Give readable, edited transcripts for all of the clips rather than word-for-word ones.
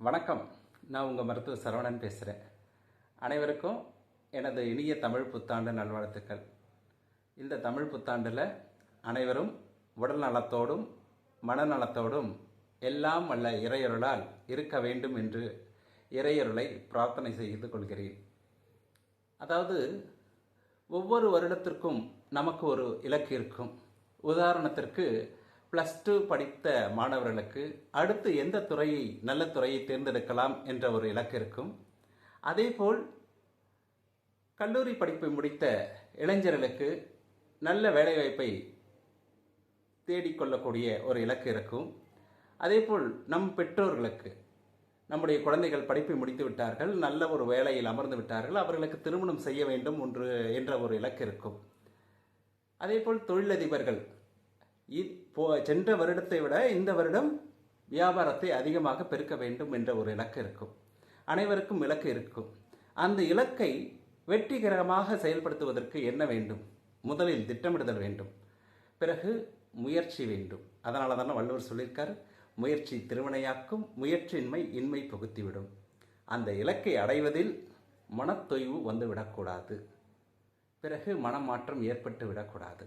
வணக்கம். நான் உங்கள் மருத்துவர் சரவணன் பேசுகிறேன். அனைவருக்கும் எனது இனிய தமிழ் புத்தாண்டு நல்வாழ்த்துக்கள். இந்த தமிழ் புத்தாண்டில் அனைவரும் உடல் நலத்தோடும் மனநலத்தோடும் எல்லாம் வல்ல இறையருளால் இருக்க வேண்டும் என்று இறையருளை பிரார்த்தனை செய்து கொள்கிறேன். அதாவது, ஒவ்வொரு வருடத்திற்கும் நமக்கு ஒரு இலக்கு இருக்கும். உதாரணத்திற்கு +2 படித்த மாணவர்களுக்கு அடுத்து எந்த துறையை நல்ல துறையை தேர்ந்தெடுக்கலாம் என்ற ஒரு இலக்கு இருக்கும். அதேபோல் கல்லூரி படிப்பை முடித்த இளைஞர்களுக்கு நல்ல வேலைவாய்ப்பை தேடிக்கொள்ளக்கூடிய ஒரு இலக்கு இருக்கும். அதேபோல் நம் பெற்றோர்களுக்கு நம்முடைய குழந்தைகள் படிப்பை முடித்து விட்டார்கள், நல்ல ஒரு வேலையில் அமர்ந்து விட்டார்கள், அவர்களுக்கு திருமணம் செய்ய வேண்டும் என்ற ஒரு இலக்கு இருக்கும். அதேபோல் தொழிலதிபர்கள் சென்ற வருடத்தை விட இந்த வருடம் வியாபாரத்தை அதிகமாக பெருக்க வேண்டும் என்ற ஒரு இலக்கு இருக்கும். அனைவருக்கும் இலக்கு இருக்கும். அந்த இலக்கை வெற்றிகரமாக செயல்படுத்துவதற்கு என்ன வேண்டும்? முதலில் திட்டமிடுதல் வேண்டும், பிறகு முயற்சி வேண்டும். அதனால தானே வள்ளுவர் சொல்லியிருக்கார், முயற்சி திருவினையாக்கும், முயற்சியின்மை இன்மை புகுத்திவிடும். அந்த இலக்கை அடைவதில் மனத்தொய்வு வந்துவிடக்கூடாது, பிறகு மனமாற்றம் ஏற்பட்டு விடக்கூடாது.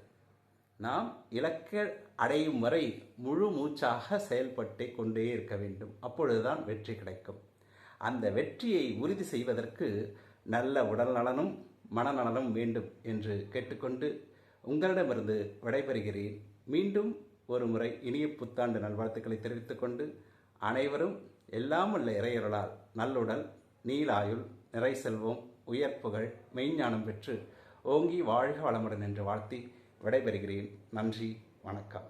நாம் இலக்கை அடையும் வரை முழு மூச்சாக செயல்பட்டு கொண்டே இருக்க வேண்டும். அப்பொழுதுதான் வெற்றி கிடைக்கும். அந்த வெற்றியை உறுதி செய்வதற்கு நல்ல உடல் நலனும் மனநலனும் வேண்டும் என்று கேட்டுக்கொண்டு உங்களிடமிருந்து விடைபெறுகிறேன். மீண்டும் ஒரு முறை இனிய புத்தாண்டு நல்வாழ்த்துக்களை தெரிவித்துக்கொண்டு அனைவரும் எல்லாம் உள்ள இறையருளால் நல்லுடல், நீலாயுள், நிறை செல்வம், உயர்ப்புகள், மெய்ஞானம் பெற்று ஓங்கி வாழ்க வளமுடன் என்று வாழ்த்தி விடைபெறுகிறேன். நன்றி, வணக்கம்.